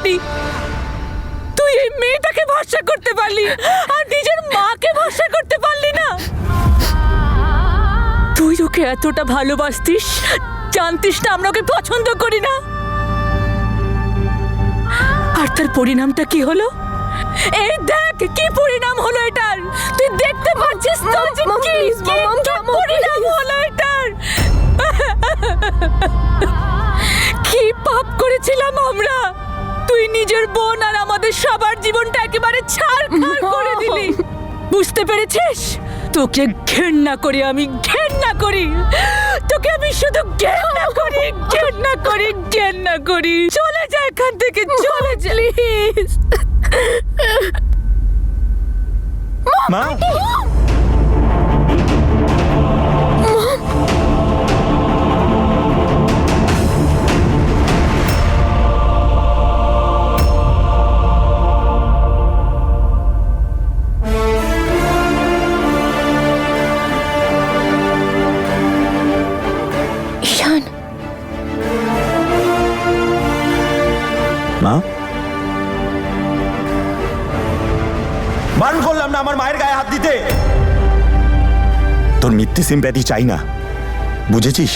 পারিসনি। তুই এই মেয়েটাকে ভরসা করতে পারলি আর নিজের মাকে ভরসা করতে পারলি না। তুই ওকে এতটা ভালোবাসতিস, জানতিস না আমরা ওকে পছন্দ করি না। আর তার পরিণামটা কি হলো? এই দেখ কি পরিণাম হলো এটার। তুই দেখতে পাচ্ছিস তো যে কি পরিণাম হলো এটার। কি পাপ করেছিলাম আমরা। তুই নিজের বোন আর আমাদের সবার জীবনটা একেবারে ছারখার করে দিলি। বুঝতে পেরেছিস? তোকে ঘেন্না করি আমি, ঘেন্না করি তোকে আমি, শুধু ঘেন্না করি, ঘেন্না করি, ঘেন্না করি। চলে যা এখান থেকে, চলে যা প্লিজ। মা, মা, বারণ করলাম না আমার মায়ের গায়ে হাত দিতে। তোর মিথ্যে সিম্প্যাথি চাই না, বুঝেছিস?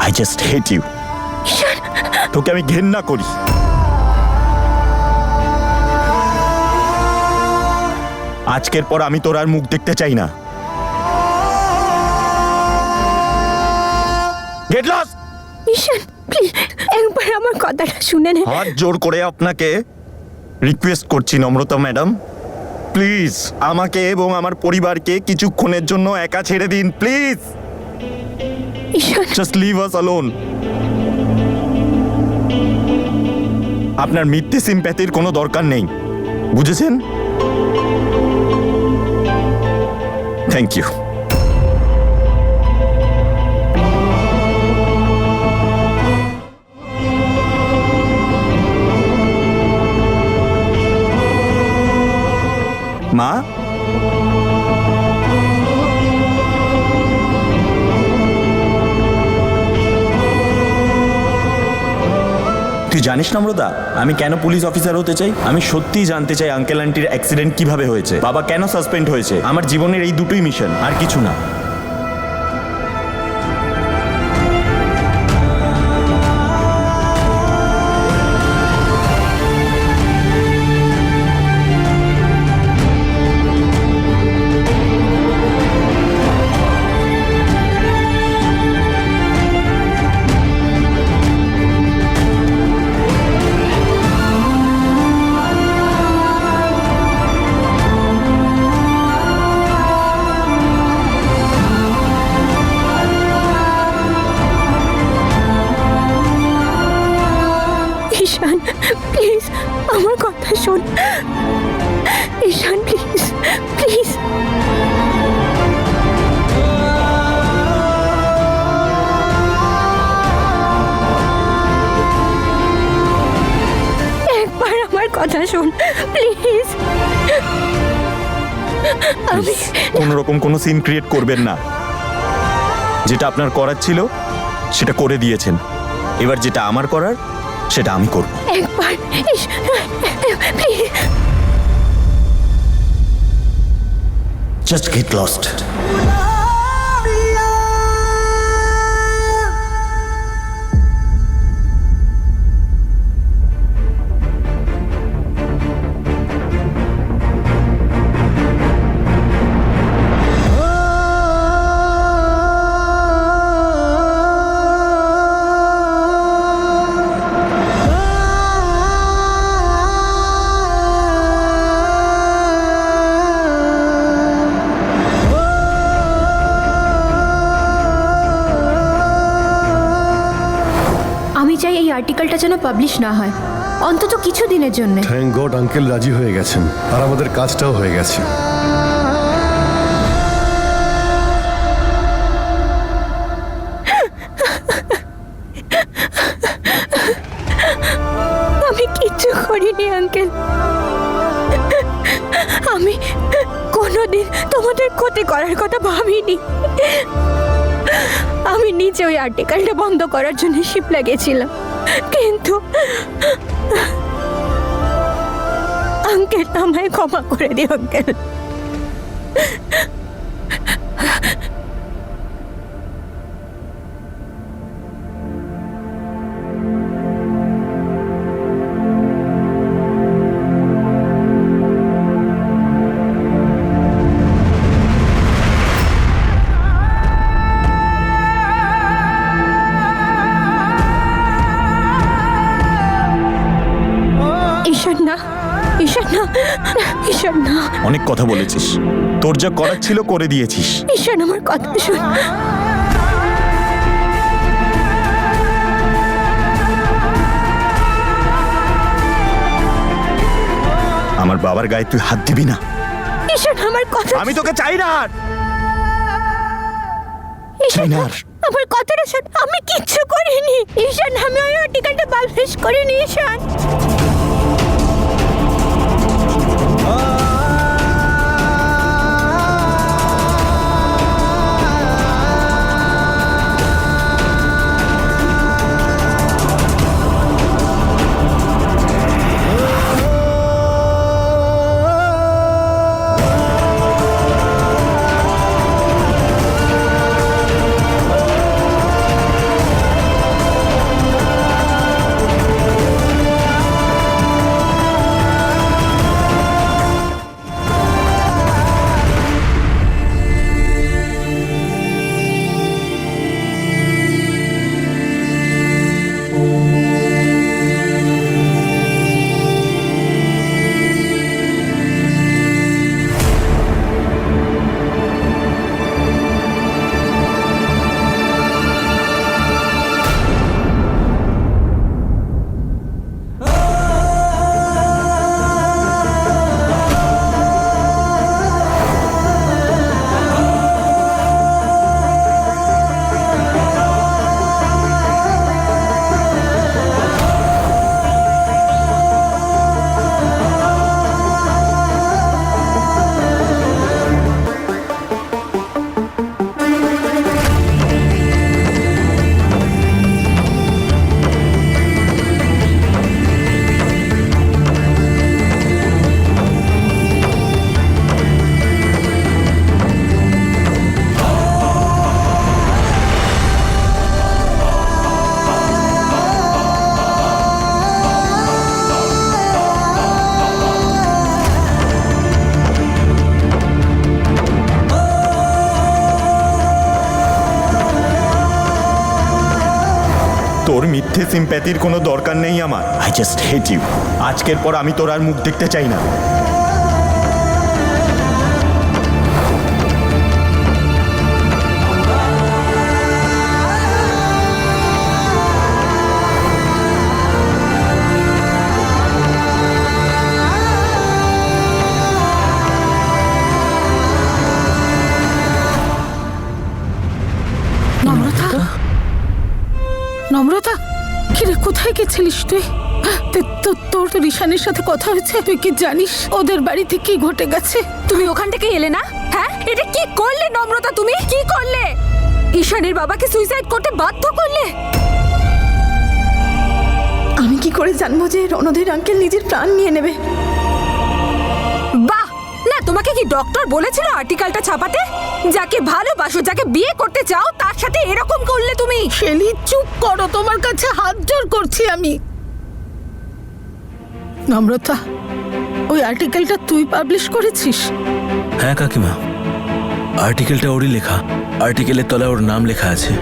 I just hate you. তোকে আমি ঘেন্না করি। আজকের পর আমি তোর আর মুখ দেখতে চাই না। Get lost. ঈশান প্লিজ একবার আমার কথাটা শুনে নে। হাত জোর করে আপনাকে রিকোয়েস্ট করছি নম্রতা ম্যাডাম, প্লিজ আমাকে এবং আমার পরিবারকে কিছুক্ষণের জন্য একা ছেড়ে দিন please. Ishaan just leave us alone. আপনার মিথ্যে সিম্প্যাথির কোনো দরকার নেই, বুঝেছেন? Thank you. মা, তুই জানিস নম্রতা আমি কেন পুলিশ অফিসার হতে চাই? আমি সত্যিই জানতে চাই আঙ্কেল আন্টির অ্যাক্সিডেন্ট কিভাবে হয়েছে, বাবা কেন সাসপেন্ড হয়েছে। আমার জীবনের এই দুটোই মিশন, আর কিছু না। ঈশান প্লিজ আমার কথা শোন। ঈশান প্লিজ প্লিজ। একবার আমার কথা শোন প্লিজ। আমি কোন রকম কোনো সিন ক্রিয়েট করবেন না। যেটা আপনার করার ছিল সেটা করে দিয়েছেন, এবার যেটা আমার করার সেটা আমি করব। একবার প্লিজ। Just get lost. আমি চাই এই আর্টিকেলটা যেন পাবলিশ না হয়, অন্তত কিছু দিনের জন্য। থ্যাংক গড আঙ্কেল রাজি হয়ে গেছেন, আর আমাদের কাজটাও হয়ে গেছে। আমি কিচ্ছু করিনি আঙ্কেল। আমি কোনোদিন তোমাদের ক্ষতি করার কথা ভাবিনি। আমি নিজে ওই আর্টিকেলটা বন্ধ করার জন্য শিপলা গেছিলাম, কিন্তু আঙ্কেল আমায় ক্ষমা করে দিও আঙ্কেল। ঈশান না, ঈশান না, ঈশান না, অনেক কথা বলেছিস, তোর যা করার ছিল করে দিয়েছিস। ঈশান আমার কথা শোন। আমার বাবার গায়ে তুই হাত দিবি না। ঈশান আমার কথা, আমি তোকে চাই না আর। ঈশান চাই না আর। আমার কথাটা শোন, আমি কিচ্ছু করিনি ঈশান, আমি ওই আর্টিকেলটা পাবলিশ করিনি ঈশান। তোর মিথ্যে সিম্প্যাথির কোনো দরকার নেই আমার। I just hate you. আজকের পর আমি তোর আর মুখ দেখতে চাই না। নম্রতা, নম্রতা, কিরে কোথায় গেছিলিস তুই? তোর তো রিশানের সাথে কথা হয়েছে, তুই কি জানিস ওদের বাড়িতে কি ঘটে গেছে? তুমি ওখান থেকে এলে না? হ্যাঁ, এটা কি করলে নম্রতা? তুমি কি করলে? ঈশানের বাবাকে সুইসাইড করতে বাধ্য করলে? আমি কি করে জানবো যে রণধীর আঙ্কেল নিজের প্রাণ নিয়ে নেবে? বাহ! না, তোমাকে কি ডক্টর বলেছিল আর্টিকেলটা ছাপাতে? যাকে ভালোবাসো, যাকে বিয়ে করতে চাও, তার সাথে এরকম করলে তুমি? শেলি চুপ করো, তোমার কাছে হাত জোর করছি আমি। নম্রতা, ওই আর্টিকেলটা তুই পাবলিশ করেছিস? হ্যাঁ কাকিমা, আর্টিকেলটা ওরই লেখা। আর্টিকেলের তলায় ওর নাম লেখা আছে।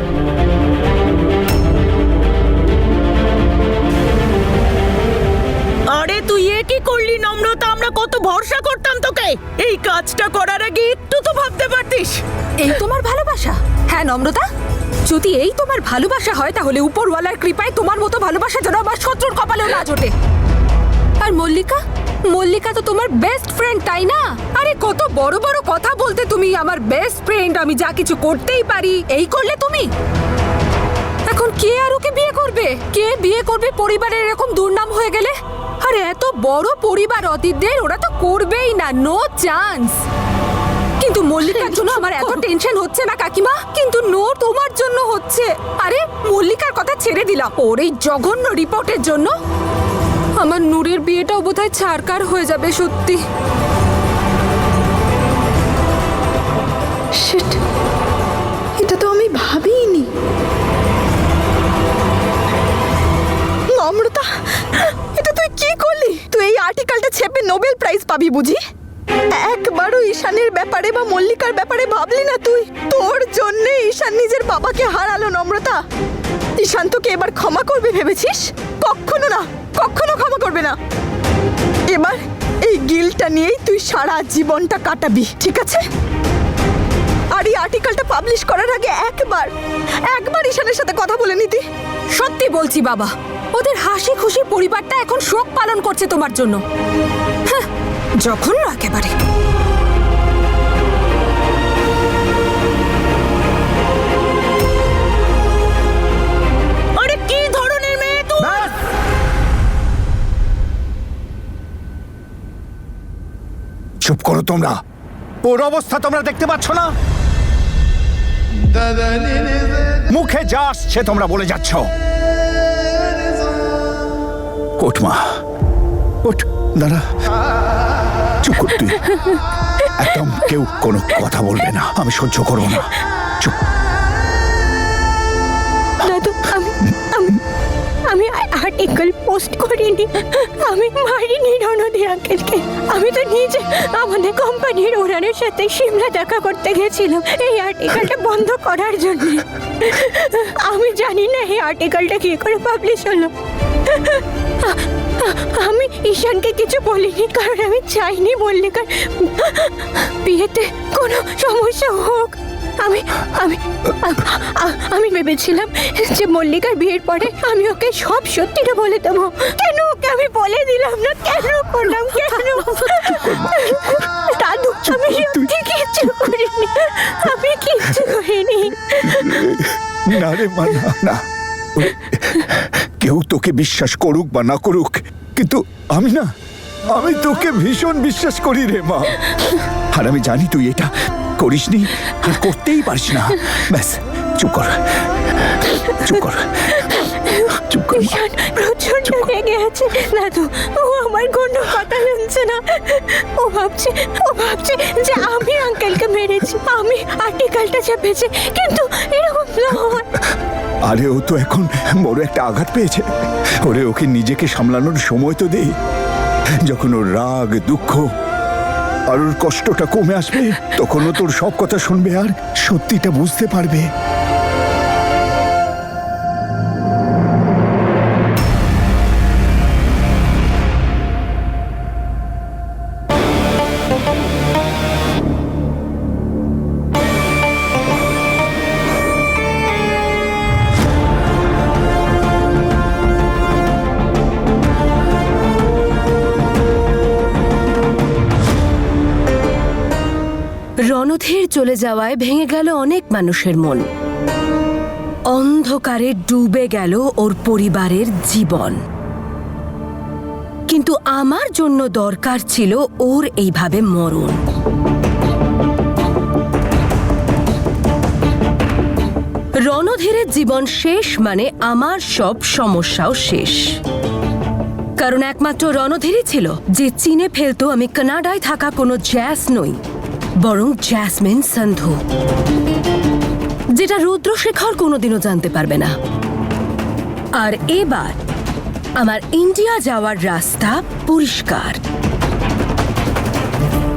আরে তুই এ কি করলি নম্রতা? আমরা কত ভরসা করতাম তোকে। এই কাজটা করার আগে একটু তো ভাবতে পারতিস। এই তোমার ভালোবাসা? হ্যাঁ নম্রতা, যদি এই তোমার ভালোবাসা হয় তাহলে উপরওয়ালার কৃপায় তোমার মতো ভালোবাসা যেন আমার শত্রুর কপালেও না জোটে। আর মল্লিকা, মল্লিকা তো তোমার বেস্ট ফ্রেন্ড, তাই না? আরে কত বড় বড় কথা বলতে তুমি, আমার বেস্ট ফ্রেন্ড, আমি যা কিছু করতেই পারি। এই করলে তুমি। এখন কে আর ওকে বিয়ে করবে? কে বিয়ে করবে পরিবারের এরকম দুর্নাম হয়ে গেলে? আরে এত বড় পরিবার অতীতদের, ওরা তো করবেই না, নো চান্স। কিন্তু কিন্তু মল্লিকার জন্য আমার এত টেনশন হচ্ছে না কাকিমা, কিন্তু নো তোমার জন্য হচ্ছে। আরে মল্লিকার কথা ছেড়ে দিলাম, ওর এই জঘন্য রিপোর্টের জন্য আমার নূরের বিয়েটাও বোধহয় ছাড়কার হয়ে যাবে সত্যি। শিট, এটা তো আমি ভাবিনি। অমৃতা, এটা তুই কি করলি? তুই এই আর্টিকেলটা ছেপে নোবেল প্রাইজ পাবি বুঝি? একবারও ঈশানের ব্যাপারে বা মল্লিকার ব্যাপারে ভাবলি না তুই? তোর জন্য ঈশান নিজের বাবাকে হারালো নম্রতা। ঈশান তোকে এবার ক্ষমা করবে ভেবেছিস? কখনো না, কখনো ক্ষমা করবে না। এবার এই গিলটা নিয়েই তুই সারা জীবনটা কাটাবি, ঠিক আছে? আর এই আর্টিকেলটা পাবলিশ করার আগে একবার ঈশানের সাথে কথা বলে নিতি। সত্যি বলছি বাবা, ওদের হাসি খুশি পরিবারটা এখন শোক পালন করছে তোমার জন্য। হ্যাঁ, জঘন্য একেবারে। আরে কি ধরনের মেয়ে তুই? চুপ করো তোমরা। ওর অবস্থা তোমরা দেখতে পাচ্ছ না? মুখে যা আসছে তোমরা বলে যাচ্ছ। ওঠ মা, ওঠ, দাঁড়া, চুপ কর তুই। একদম কেউ কোনো কথা বলবে না, আমি সহ্য করবো না। চুপ। দাদু, আমি আর্টিকেল পোস্ট করিনি, আমি মারিনি রণদী আঙ্কেলকে। আমি তো নিজে আমাদের কোম্পানির ওনারের সাথে সিমলা দেখা করতে গেছিলাম এই আর্টিকেলটা বন্ধ করার জন্য। আমি জানি না এই আর্টিকেলটা কি করে পাবলিশ হলো। আমি ঈশানকে কিছু বলিনি, কারণ আমি চাইনি মল্লিকার বিয়েতে কোনো সমস্যা হোক। আমি ভেবেছিলাম যে মল্লিকার বিয়ের পরে আমি ওকে সব সত্যিটা বলে দেবো। কেন ওকে আমি বলে দিলাম না? কেন করলাম? কেন? দাদু, আমি সত্যি কিচ্ছু করিনি, আমি কিচ্ছু করিনি। না রে মা, না না, কেউ তোকে বিশ্বাস করুক বা না করুক, কিন্তু আমি তোকে ভীষণ বিশ্বাস করি রে মা। আর আমি জানি তুই এটা করিসনি আর করতেই পারিস না। ব্যাস, চুপ কর, চুপ কর, চুপ কর। ঈশান প্রচন্ড রেগে আছে দাদু, ও আমার কোনো কথা শুনছে না। ও ভাবছে যে আমি আঙ্কেলকে মেরেছি, আমি আর্টিকেলটা চেপেছি, কিন্তু এরকম নয়। আরে ও তো এখন বড় একটা আঘাত পেয়েছে। ওকে নিজেকে সামলানোর সময় তো দে। যখন ওর রাগ, দুঃখ আর ওর কষ্টটা কমে আসবে, তখন ও তোর সব কথা শুনবে আর সত্যিটা বুঝতে পারবে। রণধীর চলে যাওয়ায় ভেঙে গেল অনেক মানুষের মন, অন্ধকারে ডুবে গেল ওর পরিবারের জীবন। কিন্তু আমার জন্য দরকার ছিল ওর এইভাবে মরণ। রণধীরের জীবন শেষ মানে আমার সব সমস্যাও শেষ। কারণ একমাত্র রণধীরই ছিল যে চিনে ফেলতো আমি কানাডায় থাকা কোনো জ্যাস নই, বরং জ্যাসমিন সন্ধু, যেটা রুদ্রশেখর কোনোদিনও জানতে পারবে না। আর এবার আমার ইন্ডিয়া যাওয়ার রাস্তা পরিষ্কার।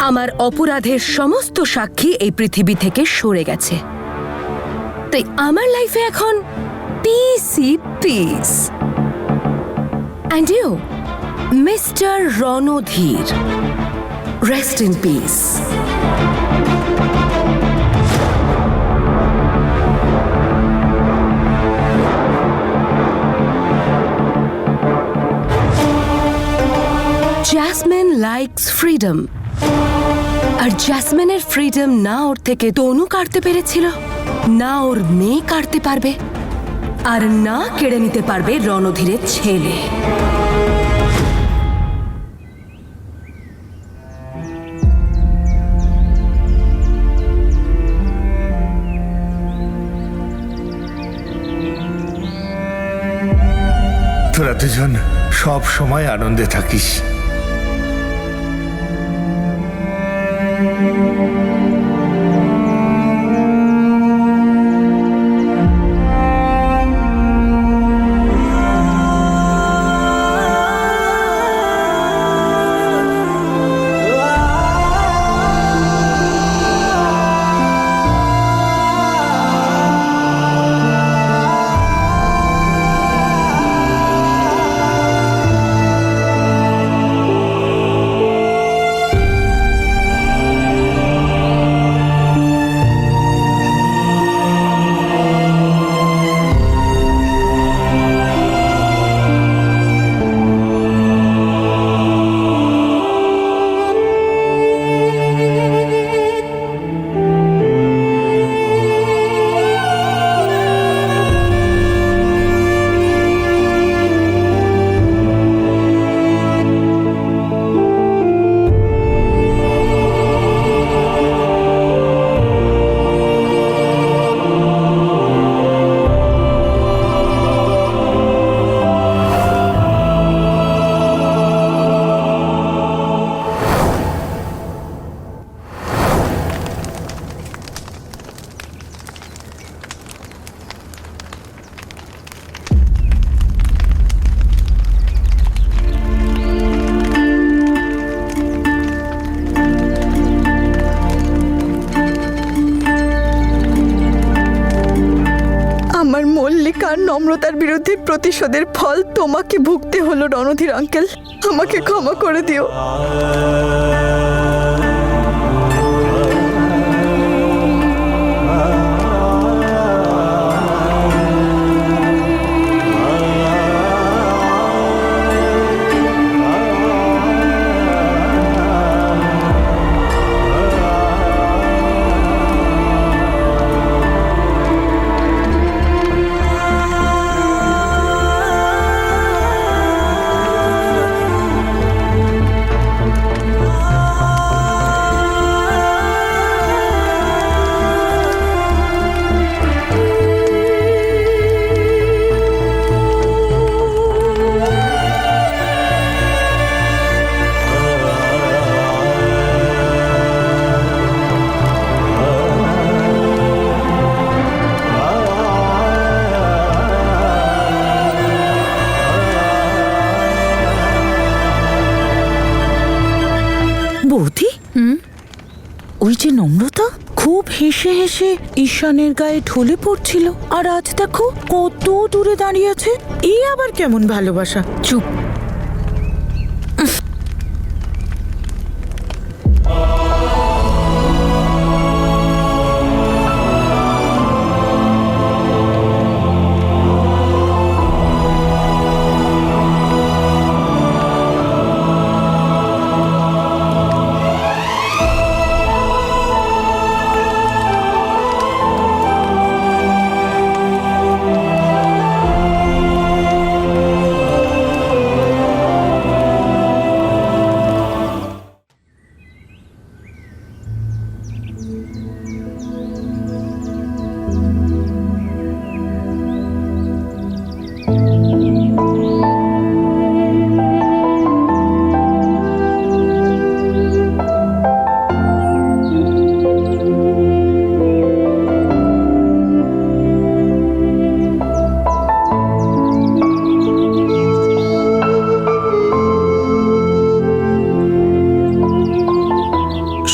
আমার অপরাধের সমস্ত সাক্ষী এই পৃথিবী থেকে সরে গেছে, তাই আমার লাইফে এখন পিসি peace. And you mister Randhir, rest in peace. Jasmine likes freedom, আর জ্যাসমিনের ফ্রিডম না ওর থেকে তনু কাটতে পেরেছিল, না ওর মেয়ে কাটতে পারবে, আর না কেড়ে নিতে পারবে রণধীরের ছেলে। দুজন সব সময় আনন্দে থাকিস। মল্লিকার নম্রতার বিরুদ্ধে প্রতিশোধের ফল তোমাকে ভুগতে হলো রণধীর আঙ্কেল। আমাকে ক্ষমা করে দিও। বৌদি, ওই যে নম্রতা খুব হেসে হেসে ঈশানের গায়ে ঢলে পড়ছিল, আর আজ দেখো কত দূরে দাঁড়িয়ে আছে। এই আবার কেমন ভালোবাসা? চুপ।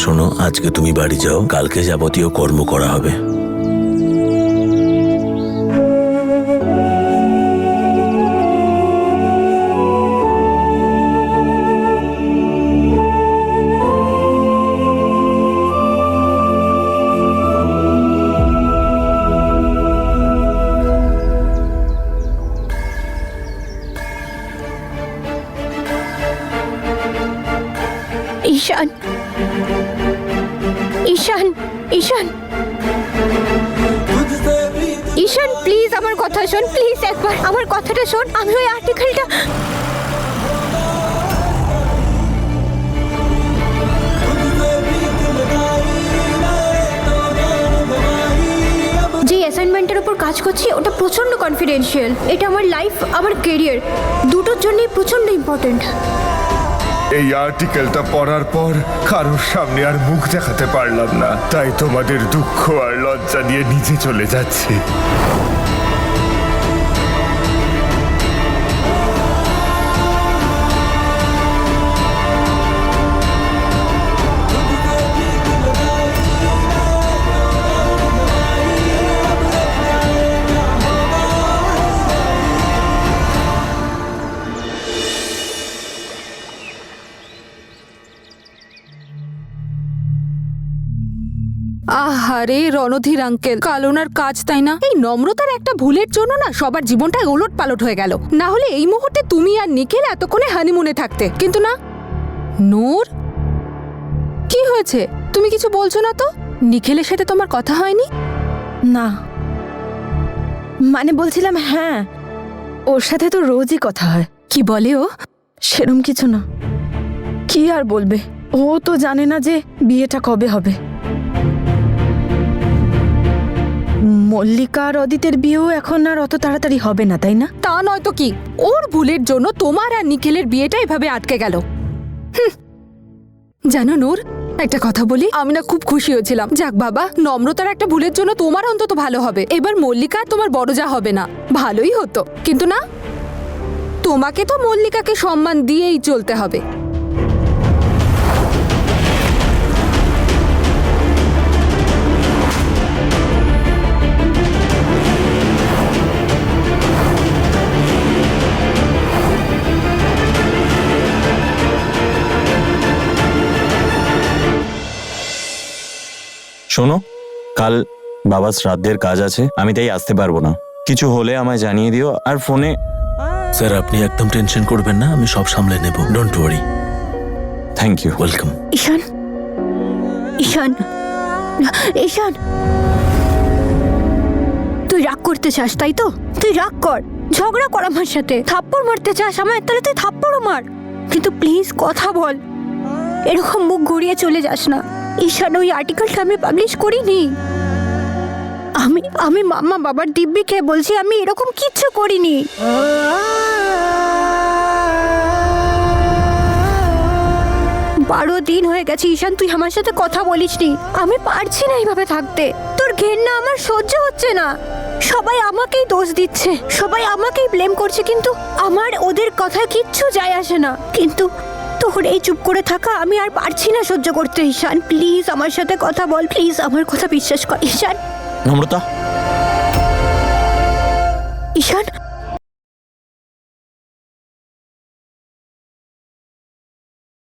শোনো, আজকে তুমি বাড়ি যাও, কালকে যাবতীয় কর্ম করা হবে। ঈশান, ঈশান, ঈশান, ঈশান, প্লিজ আমার কথা শোন, প্লিজ একবার আমার কথাটা শোন। আমি ওই আর্টিকেলটা যে অ্যাসাইনমেন্ট আর্টিকেলটার উপর কাজ করছি ওটা প্রচন্ড কনফিডেন্সিয়াল। এটা আমার লাইফ, আমার কেরিয়ার দুটোর জন্যই প্রচন্ড ইম্পর্টেন্ট। এই আর্টিকেলটা পড়ার পর কারোর সামনে আর মুখ দেখাতে পারলাম না, তাই তোমাদের দুঃখ আর লজ্জা নিয়ে নিজে চলে যাচ্ছি। আহারে রণধীর আঙ্কেল, কাল ওনার কাজ তাই না? এই নম্রতার একটা ভুলের জন্য না সবার জীবনটা ওলট পালট হয়ে গেল। না হলে এই মুহূর্তে তুমি আর নিখিল এতক্ষণে হানিমুনে থাকতে, কিন্তু না। নূর, কি হয়েছে? তুমি কিছু বলছো না তো? নিখিলের সাথে তোমার কথা হয়নি? না, মানে বলছিলাম হ্যাঁ, ওর সাথে তো রোজই কথা হয়। কি বলে ও? সেরম কিছু না। কি আর বলবে, ও তো জানে না যে বিয়েটা কবে হবে। মল্লিকা আর অদিতের বিয়েও এখন আর অত তাড়াতাড়ি হবে না, তাই না? তা নয় তো কি, ওর ভুলের জন্য তোমার আর নিখিলের বিয়েটা এভাবে আটকে গেল। জানো নূর, একটা কথা বলি, আমি না খুব খুশি হয়েছিলাম। যাক বাবা, নম্রতার একটা ভুলের জন্য তোমার অন্তত ভালো হবে। এবার মল্লিকা আর তোমার বড় যা হবে না, ভালোই হতো। কিন্তু না, তোমাকে তো মল্লিকাকে সম্মান দিয়েই চলতে হবে। শোনো, কাল বাবার শ্রাদ্ধের কাজ আছে, আমি তাই আসতে পারবো না। কিছু হলে আমায় জানিয়ে দিও। আর ফোনে স্যার আপনি একদম টেনশন করবেন না, আমি সব সামলে নেব, don't worry. Thank you. Welcome. Ishan, Ishan, Ishan, তুই রাগ করতে চাস তাই তো? তুই রাগ কর, ঝগড়া কর আমার সাথে, থাপ্পড় মারতে চাস আমার, তাহলে তুই থাপ্পড়ও মার, কিন্তু প্লিজ কথা বল। এরকম মুখ ঘুরিয়ে চলে যাস না। ঈশান, ওই আর্টিকেলটা আমি পাবলিশ করিনি। আমি মাম্মা বাবার দিব্যি খেয়ে বলছি, আমি এরকম কিচ্ছু করিনি। 12 দিন হয়ে গেছে ঈশান, তুই আমার সাথে কথা বলিসনি। আমি পারছি না এইভাবে থাকতে। তোর ঘেন্না আমার সহ্য হচ্ছে না। সবাই আমাকেই দোষ দিচ্ছে, সবাই আমাকেই ব্লেম করছে, কিন্তু আমার ওদের কথা কিচ্ছু যায় আসে না। কিন্তু তোর এই চুপ করে থাকা আমি আর পারছি না সহ্য করতে। ঈশান প্লিজ আমার সাথে কথা বল, প্লিজ আমার কথা বিশ্বাস কর ঈশান। নম্রতা, ঈশান